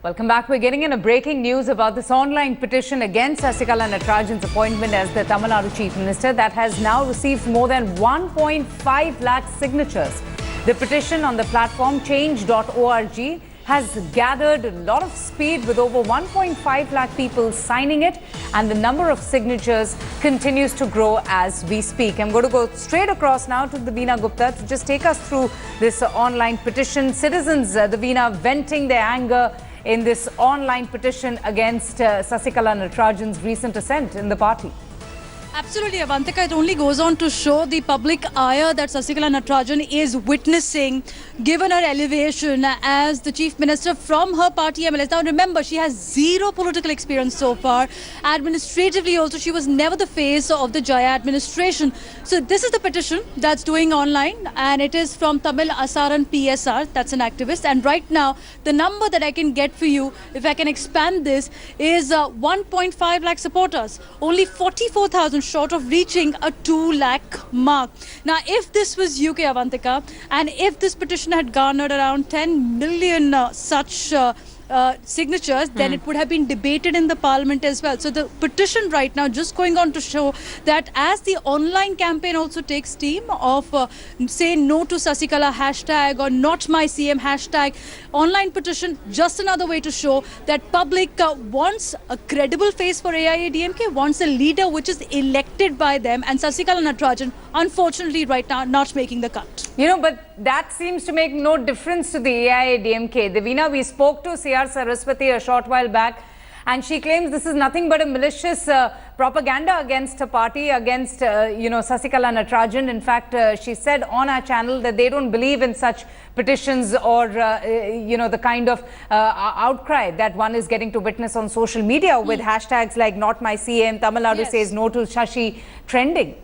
Welcome back. We're getting in a breaking news about this online petition against Sasikala Natarajan's appointment as the Tamil Nadu Chief Minister that has now received more than 1.5 lakh signatures. The petition on the platform change.org has gathered a lot of speed with over 1.5 lakh people signing it, and the number of signatures continues to grow as we speak. I'm going to go straight across now to Davina Gupta to just take us through this online petition. Citizens, Davina, venting their anger in this online petition against Sasikala Natarajan's recent ascent in the party. Absolutely, Avantika. It only goes on to show the public ire that Sasikala Natarajan is witnessing, given her elevation as the Chief Minister from her party MLS. Now remember, she has zero political experience so far. Administratively also, she was never the face of the Jaya administration. So this is the petition that's doing online, and it is from Tamil Asaran PSR, that's an activist. And right now, the number that I can get for you, if I can expand this, is 1.5 lakh supporters. Only 44,000 short of reaching a 2 lakh mark. Now, if this was UK, Avantika, and if this petition had garnered around 10 million such signatures, then it would have been debated in the parliament as well. So the petition right now just going on to show that as the online campaign also takes steam of say no to Sasikala hashtag or not my CM hashtag, online petition just another way to show that public wants a credible face for AIADMK, wants a leader which is elected by them, and Sasikala Natarajan unfortunately right now not making the cut. You know, but that seems to make no difference to the AIADMK. Davina, we spoke to C.R. Saraswati a short while back, and she claims this is nothing but a malicious propaganda against a party, against, Sasikala Natarajan. In fact, she said on our channel that they don't believe in such petitions or, the kind of outcry that one is getting to witness on social media with hashtags like not my CM, Tamil Nadu says no to Shashi trending.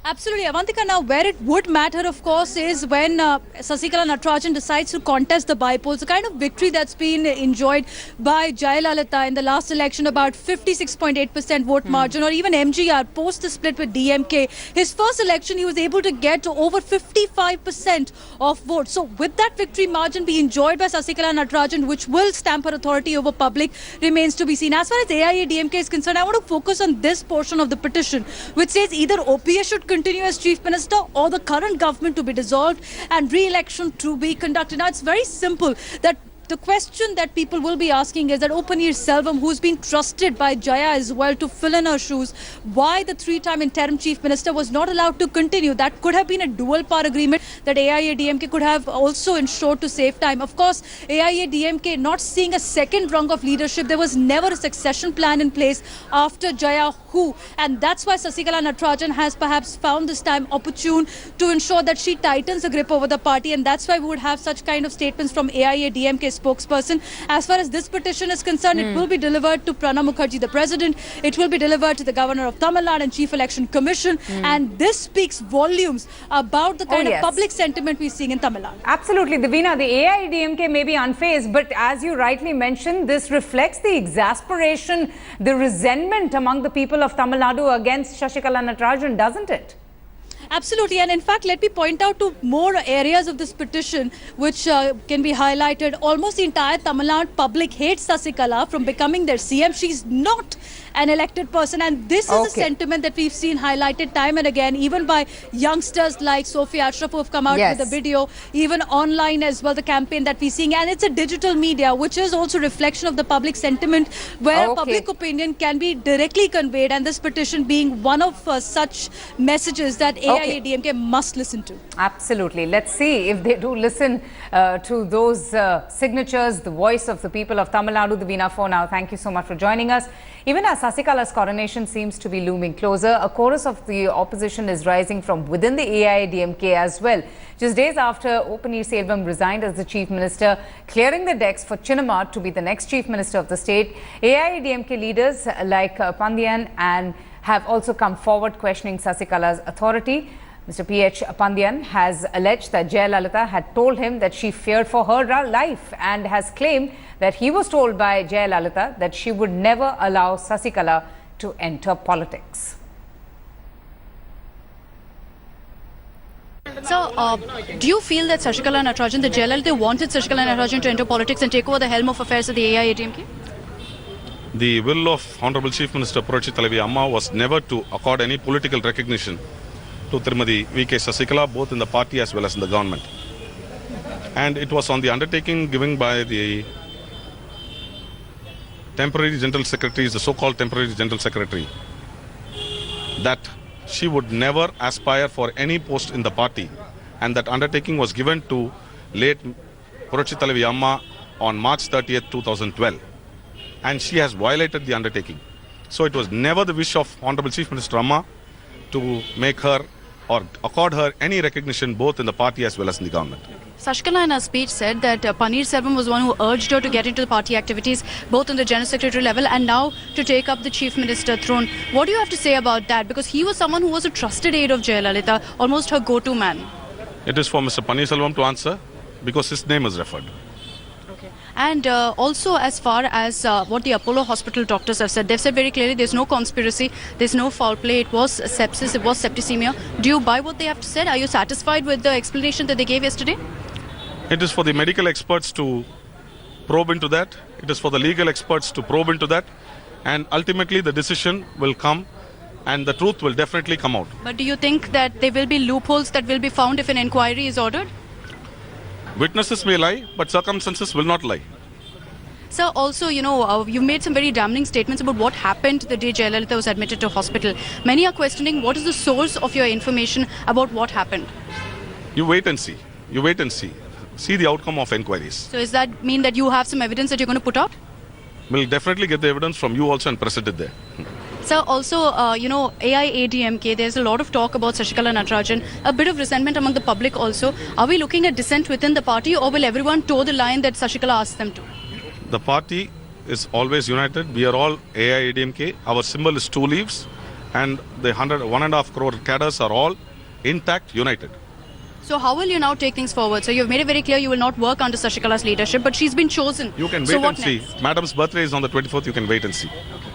Absolutely, Avantika. Now, where it would matter, of course, is when Sasikala Natarajan decides to contest the bypolls, the kind of victory that's been enjoyed by Jayalalitha in the last election, about 56.8% vote margin, or even MGR post the split with DMK. His first election, he was able to get to over 55% of votes. So, with that victory margin be enjoyed by Sasikala Natarajan, which will stamp her authority over public, remains to be seen. As far as AIADMK is concerned, I want to focus on this portion of the petition, which says either OPS should continue as Chief Minister or the current government to be dissolved and re-election to be conducted. Now, it's very simple that the question that people will be asking is that Opanir Selvam, who's been trusted by Jaya as well to fill in her shoes, why the three-time interim Chief Minister was not allowed to continue. That could have been a dual-power agreement that AIADMK could have also ensured to save time. Of course, AIADMK not seeing a second rung of leadership. There was never a succession plan in place after Jaya who, and that's why Sasikala Natarajan has perhaps found this time opportune to ensure that she tightens the grip over the party, and that's why we would have such kind of statements from AIADMK spokesperson. As far as this petition is concerned, it will be delivered to Pranab Mukherjee, the president. It will be delivered to the governor of Tamil Nadu and Chief Election Commission. And this speaks volumes about the kind of public sentiment we're seeing in Tamil Nadu. Absolutely, Davina. The AIADMK may be unfazed, but as you rightly mentioned, this reflects the exasperation, the resentment among the people of Tamil Nadu against Sasikala Natarajan, doesn't it? Absolutely, and in fact, let me point out to more areas of this petition which can be highlighted. Almost the entire Tamil Nadu public hates Sasikala from becoming their CM. She's not an elected person, and this is a sentiment that we've seen highlighted time and again, even by youngsters like Sophie Ashraf who have come out with a video, even online as well, the campaign that we're seeing. And it's a digital media, which is also a reflection of the public sentiment, where public opinion can be directly conveyed, and this petition being one of such messages that AIADMK must listen to. Absolutely. Let's see if they do listen to those signatures, the voice of the people of Tamil Nadu. Davina, for now, thank you so much for joining us. Even as Sasikala's coronation seems to be looming closer, a chorus of the opposition is rising from within the AIADMK as well. Just days after Opanir Selvam resigned as the Chief Minister, clearing the decks for Chinnamma to be the next Chief Minister of the state, AIADMK leaders like Pandyan and have also come forward questioning Sasikala's authority. Mr. P.H. Pandyan has alleged that Jayalalitha had told him that she feared for her life, and has claimed that he was told by Jayalalitha that she would never allow Sasikala to enter politics. So, do you feel that Sasikala Natarajan, the Jayalalitha wanted Sasikala Natarajan to enter politics and take over the helm of affairs of the AIADMK? The will of Honorable Chief Minister Purochi Thalavi Amma was never to accord any political recognition to Tirumadi V.K. Sasikala, both in the party as well as in the government. And it was on the undertaking given by the temporary General Secretary, the so-called temporary General Secretary, that she would never aspire for any post in the party. And that undertaking was given to late Purochi Thalavi Amma on March 30th, 2012. And she has violated the undertaking. So it was never the wish of Honorable Chief Minister Amma to make her or accord her any recognition both in the party as well as in the government. Sasikala in her speech said that Paneer Selvam was the one who urged her to get into the party activities, both on the General Secretary level and now to take up the Chief Minister throne. What do you have to say about that? Because he was someone who was a trusted aide of Jayalalitha, almost her go-to man. It is for Mr. Paneer Selvam to answer because his name is referred. And also as far as what the Apollo Hospital doctors have said, they've said very clearly there's no conspiracy, there's no foul play, it was sepsis, it was septicemia. Do you buy what they have said? Are you satisfied with the explanation that they gave yesterday? It is for the medical experts to probe into that. It is for the legal experts to probe into that. And ultimately the decision will come and the truth will definitely come out. But do you think that there will be loopholes that will be found if an inquiry is ordered? Witnesses may lie, but circumstances will not lie. Sir, also, you made some very damning statements about what happened the day Jayalalitha was admitted to hospital. Many are questioning what is the source of your information about what happened. You wait and see. You wait and see. See the outcome of inquiries. So does that mean that you have some evidence that you're going to put out? We'll definitely get the evidence from you also and present it there. Sir, also, AIADMK, there's a lot of talk about Sasikala Natarajan, a bit of resentment among the public also. Are we looking at dissent within the party or will everyone toe the line that Sasikala asked them to? The party is always united. We are all AIADMK. Our symbol is 2 leaves and the 1.5 crore cadres are all intact, united. So how will you now take things forward? So you've made it very clear you will not work under Sasikala's leadership, but she's been chosen. You can wait and see. Madam's birthday is on the 24th. You can wait and see.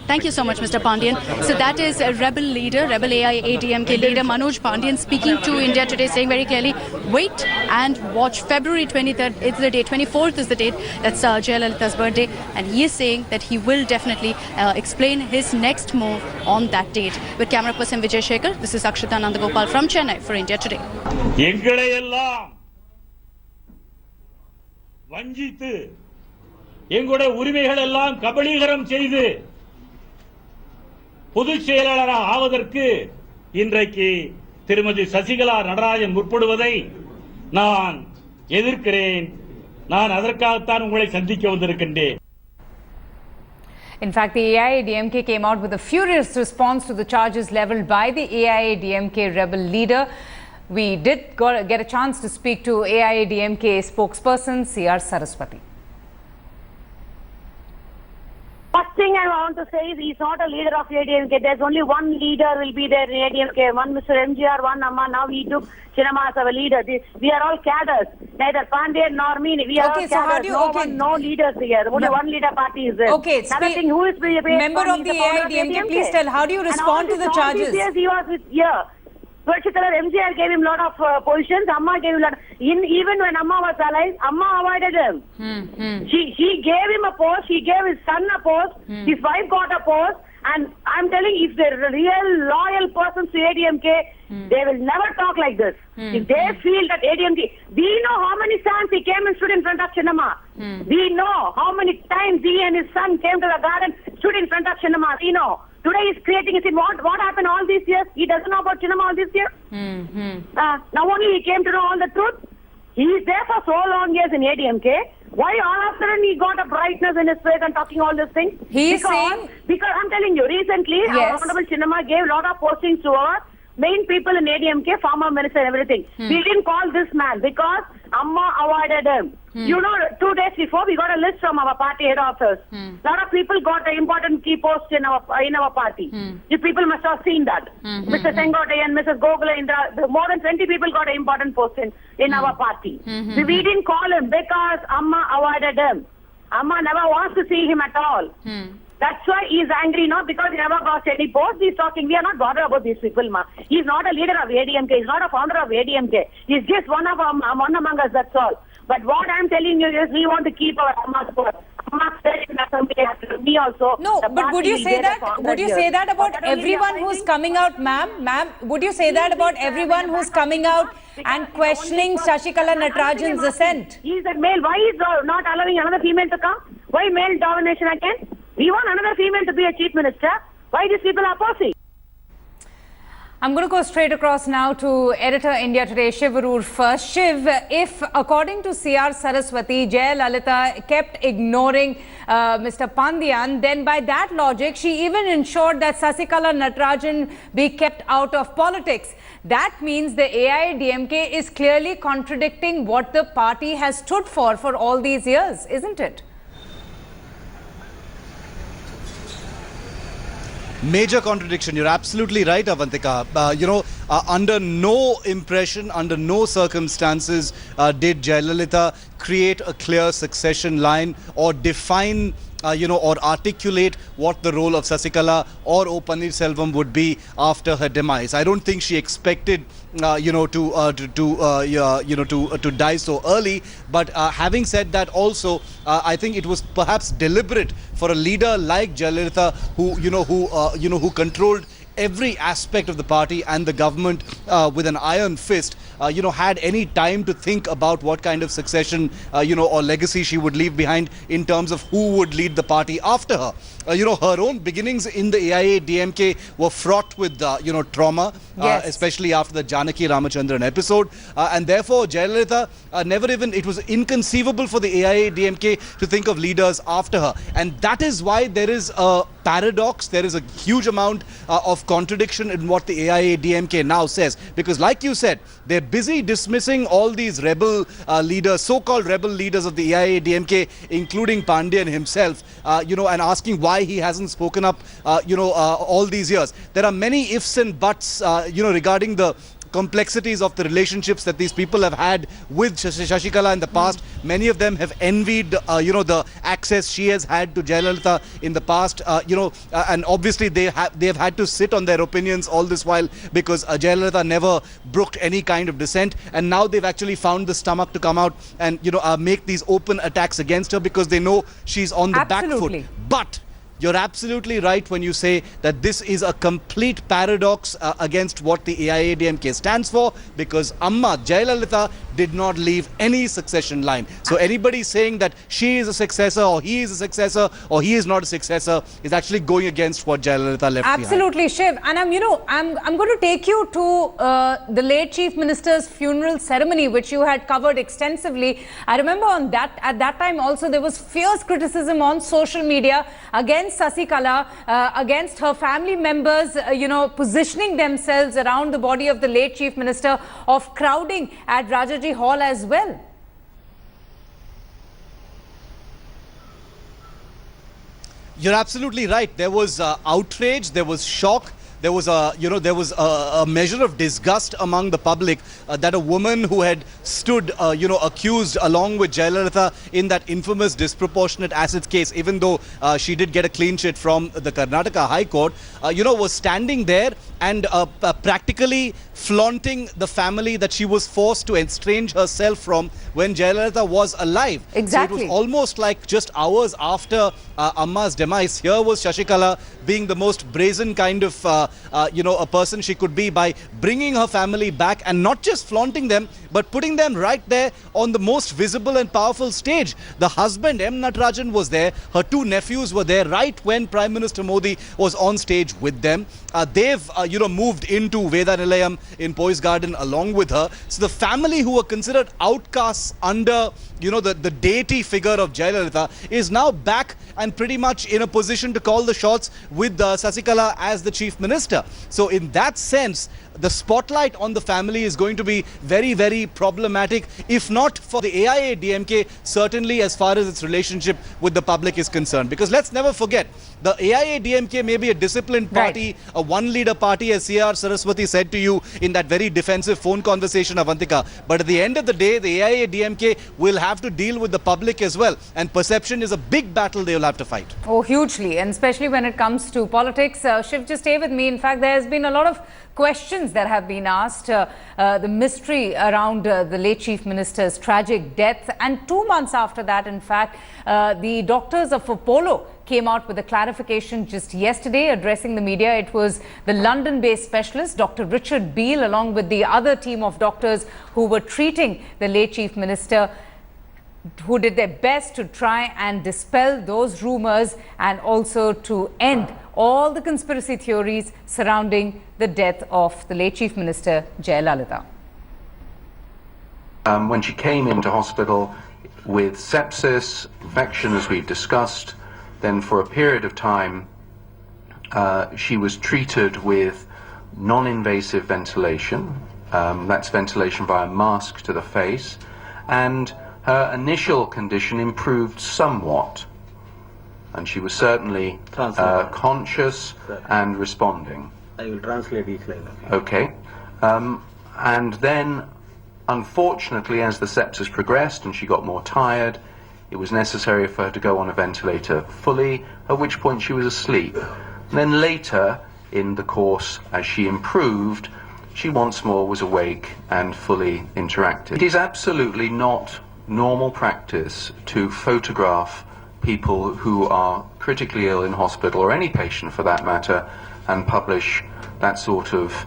Thank you so much, Mr. Pandian. So that is a rebel leader, rebel AIADMK leader Manoj Pandian speaking to India Today, saying very clearly, wait and watch. February 23rd is the date, 24th is the date. That's Jayalalitha's birthday. And he is saying that he will definitely explain his next move on that date. With camera person Vijay Shekhar, this is Akshita Nandagopal from Chennai for India Today. வஞ்சித்து எங்களுடைய உரிமைகள் எல்லாம் கபளீகரம் செய்து பொதுச் செயலாளராக ஆவதற்கு இன்றைக்கு திருமதி சசிகலா நடராஜன் முற்படுவதை நான் எதிர்க்கிறேன். நான் அதற்காகத்தான் உங்களை சந்திக்க வந்திருக்கின்றேன். In fact, the AIADMK came out with a furious response to the charges leveled by the AIADMK rebel leader. We did get a chance to speak to AIADMK spokesperson C.R. Saraswati. First thing I want to say is he's not a leader of AIADMK. There's only one leader will be there in AIADMK. One Mr. MGR, one Amma. Now he took Chinamma as our leader. We are all cadres. Neither Pandian nor me. We are all cadres. No leaders here. Only one leader party is there. Okay. Another thing, who is member of the AIADMK? Please tell. How do you respond to the charges? Yes, he was with Sasikala, MGR gave him a lot of positions. Amma gave him a lot. Even when Amma was alive, Amma avoided him. She gave him a post. She gave his son a post. His wife got a post. And I'm telling you, if they're real loyal persons to ADMK, they will never talk like this. If they feel that ADMK, we know how many times he came and stood in front of Chinamma. We know how many times he and his son came to the garden, stood in front of Chinamma. We know. Today he's creating a scene. What happened all these years? He doesn't know about Chinamma all these years. Now only he came to know all the truth. He is there for so long years in ADMK. Why all of a sudden he got a brightness in his face and talking all these things? Because I'm telling you, recently our Honorable Chinamma gave a lot of postings to our main people in ADMK, former minister and everything. We didn't call this man because Amma avoided him. 2 days before we got a list from our party head office. A lot of people got an important key post in our party. You people must have seen that. Mr. Sengote and Mrs. Gogula Indra, more than 20 people got an important post in our party. We didn't call him because Amma avoided him. Amma never wants to see him at all. That's why he's angry, not because he never got any post. He's talking, we are not bothered about these people, ma. He's not a leader of ADMK. He's not a founder of ADMK. He's just one among us, that's all. But what I'm telling you is we want to keep our Amma's post. Amma said in assembly after me also. No, but would you say that? Would you say that about everyone who's coming out, ma'am? Ma'am, would you say that about everyone who's coming out and questioning Sasikala Natarajan's assent? He's a male. Why is not allowing another female to come? Why male domination again? We want another female to be a chief minister. Why these people are opposing? I'm going to go straight across now to editor India Today, Shiv Arur first. Shiv, if according to C.R. Saraswati, Jayalalitha kept ignoring Mr. Pandyan, then by that logic, she even ensured that Sasikala Natarajan be kept out of politics. That means the AIADMK is clearly contradicting what the party has stood for all these years, isn't it? Major contradiction. You're absolutely right, Avantika. Under no impression, under no circumstances did Jayalalitha create a clear succession line or define or articulate what the role of Sasikala or O. Pannirselvam would be after her demise. I don't think she expected, to die so early. But having said that, also, I think it was perhaps deliberate for a leader like Jayalalitha, who controlled every aspect of the party and the government with an iron fist, had any time to think about what kind of succession, or legacy she would leave behind in terms of who would lead the party after her. Her own beginnings in the AIADMK were fraught with, trauma, yes, especially after the Janaki Ramachandran episode. And therefore, Jayalalitha it was inconceivable for the AIADMK to think of leaders after her. And that is why there is a paradox, there is a huge amount of contradiction in what the AIADMK now says. Because like you said, they're busy dismissing all these rebel leaders, so-called rebel leaders of the AIADMK, including Pandyan himself, and asking why he hasn't spoken up, all these years. There are many ifs and buts, regarding the complexities of the relationships that these people have had with Sasikala in the past. Many of them have envied, the access she has had to Jayalalitha in the past, and obviously they have had to sit on their opinions all this while because Jayalalitha never brooked any kind of dissent, and now they've actually found the stomach to come out and, make these open attacks against her because they know she's on the back foot. But you're absolutely right when you say that this is a complete paradox against what the AIADMK stands for, because Amma Jayalalitha did not leave any succession line. So anybody saying that she is a successor or he is a successor or he is not a successor is actually going against what Jayalalitha left behind. Absolutely, Shiv. And I'm going to take you to the late Chief Minister's funeral ceremony, which you had covered extensively. I remember at that time also there was fierce criticism on social media against Sasikala, against her family members, positioning themselves around the body of the late Chief Minister, of crowding at Rajaji Hall as well. You're absolutely right. There was outrage, there was shock. There was a measure of disgust among the public that a woman who had stood, accused along with Jayalalitha in that infamous disproportionate assets case, even though she did get a clean sheet from the Karnataka High Court, was standing there and practically flaunting the family that she was forced to estrange herself from when Jayalalitha was alive. Exactly. So it was almost like just hours after Amma's demise, here was Sasikala being the most brazen kind of a person she could be by bringing her family back and not just flaunting them, but putting them right there on the most visible and powerful stage. The husband, M. Natarajan, was there. Her two nephews were there right when Prime Minister Modi was on stage with them. They've, moved into Veda Nilayam in Poise Garden along with her. So the family who were considered outcasts under, the deity figure of Jayalalitha is now back and pretty much in a position to call the shots with Sasikala as the Chief Minister. minister. So in that sense, the spotlight on the family is going to be very, very problematic, if not for the AIA-DMK, certainly as far as its relationship with the public is concerned. Because let's never forget, the AIA-DMK may be a disciplined party, a one-leader party, as C.R. Saraswati said to you in that very defensive phone conversation, Avantika. But at the end of the day, the AIA-DMK will have to deal with the public as well. And perception is a big battle they will have to fight. Oh, hugely. And especially when it comes to politics. Shiv, just stay with me. In fact, there has been a lot of questions that have been asked. The mystery around the late Chief Minister's tragic death. And 2 months after that, in fact, the doctors of Apollo came out with a clarification just yesterday addressing the media. It was the London-based specialist, Dr. Richard Beale, along with the other team of doctors who were treating the late Chief Minister, who did their best to try and dispel those rumors and also to end all the conspiracy theories surrounding the death of the late Chief Minister, Jayalalitha. When she came into hospital with sepsis, infection as we've discussed, then for a period of time she was treated with non-invasive ventilation. That's ventilation via mask to the face, and her initial condition improved somewhat, and she was certainly conscious and responding. I will translate each line. Okay. And then, unfortunately, as the sepsis progressed and she got more tired, it was necessary for her to go on a ventilator fully, at which point she was asleep. And then later in the course, as she improved, she once more was awake and fully interactive. It is absolutely not normal practice to photograph people who are critically ill in hospital, or any patient for that matter, and publish that sort of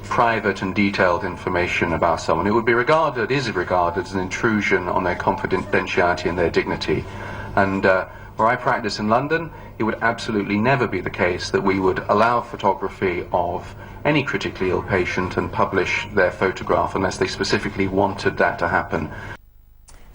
private and detailed information about someone. It would be regarded, is regarded as an intrusion on their confidentiality and their dignity. And where I practice in London, it would absolutely never be the case that we would allow photography of any critically ill patient and publish their photograph unless they specifically wanted that to happen.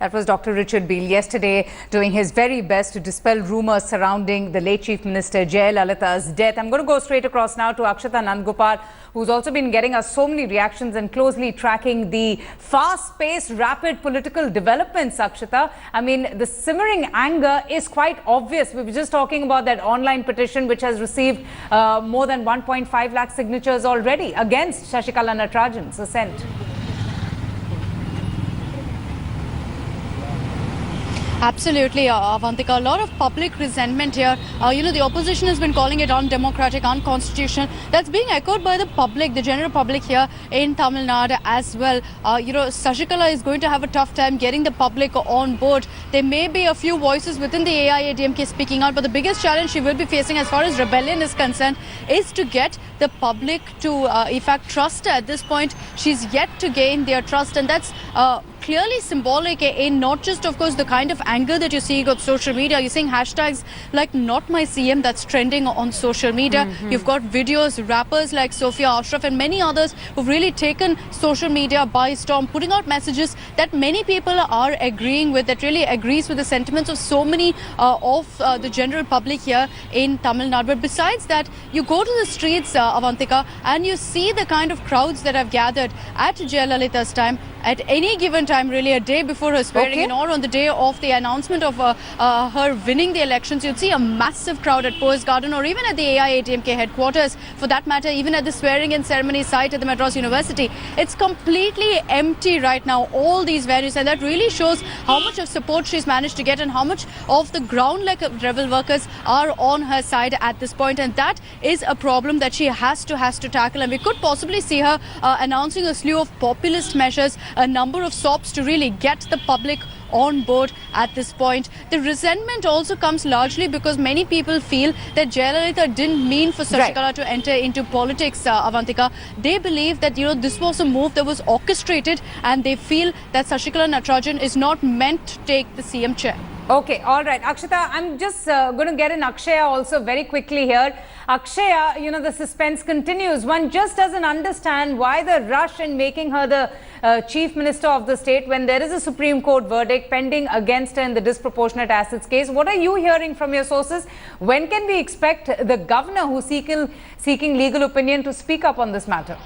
That was Dr. Richard Beale yesterday doing his very best to dispel rumors surrounding the late Chief Minister Jayalalitha's death. I'm going to go straight across now to Akshata Nandgopal, who's also been getting us so many reactions and closely tracking the fast-paced, rapid political developments, Akshata. I mean, the simmering anger is quite obvious. We were just talking about that online petition which has received more than 1.5 lakh signatures already against Sasikala Natarajan's assent. Absolutely, Avantika. A lot of public resentment here. The opposition has been calling it undemocratic, unconstitutional. That's being echoed by the public, the general public here in Tamil Nadu as well. Sasikala is going to have a tough time getting the public on board. There may be a few voices within the AIA-DMK speaking out, but the biggest challenge she will be facing as far as rebellion is concerned is to get the public to, in fact, trust her. At this point, she's yet to gain their trust, and that's clearly symbolic in not just, of course, the kind of anger that you're seeing on social media. You're seeing hashtags like Not My CM that's trending on social media. You've got videos, rappers like Sophia Ashraf and many others who've really taken social media by storm, putting out messages that many people are agreeing with, that really agrees with the sentiments of so many of the general public here in Tamil Nadu. But besides that, you go to the streets, Avantika, and you see the kind of crowds that have gathered at Jayalalitha's time, at any given time, really, a day before her swearing in or on the day of the announcement of her winning the elections. You'd see a massive crowd at Poets Garden or even at the AIA-DMK headquarters, for that matter, even at the swearing-in ceremony site at the Madras University. It's completely empty right now, all these venues, and that really shows how much of support she's managed to get and how much of the ground-like rebel workers are on her side at this point. And that is a problem that she has to tackle, and we could possibly see her announcing a slew of populist measures, a number of SOPs to really get the public on board at this point. The resentment also comes largely because many people feel that Jayalalitha didn't mean for Sasikala to enter into politics, Avantika. They believe that, this was a move that was orchestrated, and they feel that Sasikala Natarajan is not meant to take the CM chair. Okay, all right. Akshita, I'm just going to get in Akshaya also very quickly here. Akshaya, you know, the suspense continues. One just doesn't understand why the rush in making her the Chief Minister of the state when there is a Supreme Court verdict pending against her in the disproportionate assets case. What are you hearing from your sources? When can we expect the governor who's seeking legal opinion to speak up on this matter?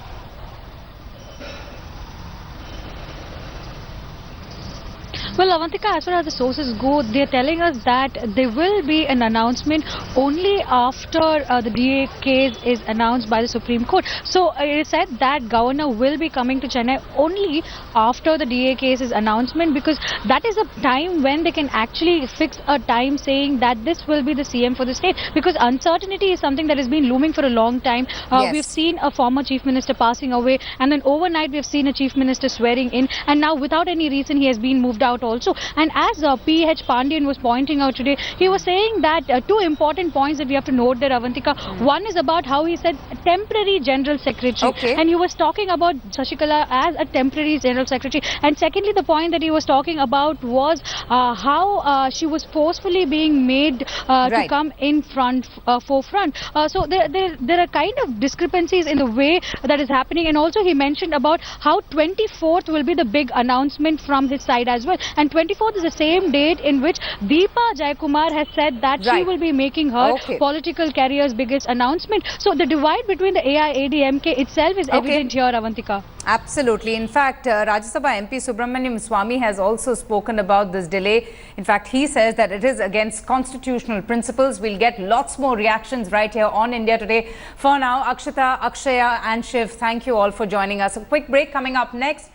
Well, Avantika, as far as the sources go, they're telling us that there will be an announcement only after the DA case is announced by the Supreme Court. So it is said that governor will be coming to Chennai only after the DA case is announcement, because that is a time when they can actually fix a time saying that this will be the CM for the state, because uncertainty is something that has been looming for a long time. Yes. We've seen a former chief minister passing away, and then overnight we've seen a chief minister swearing in, and now without any reason he has been moved out also. And as P.H. Pandian was pointing out today, he was saying that two important points that we have to note there, Avantika. One is about how he said temporary general secretary, and he was talking about Sasikala as a temporary general secretary. And secondly, the point that he was talking about was how she was forcefully being made to come in forefront. So there are kind of discrepancies in the way that is happening. And also he mentioned about how 24th will be the big announcement from his side as well. And 24th is the same date in which Deepa Jayakumar has said that she will be making her political career's biggest announcement. So the divide between the AIADMK itself is evident here, Avantika. Absolutely. In fact, Rajya Sabha MP Subramaniam Swamy has also spoken about this delay. In fact, he says that it is against constitutional principles. We'll get lots more reactions right here on India Today. For now, Akshita, Akshaya and Shiv, thank you all for joining us. A quick break coming up next.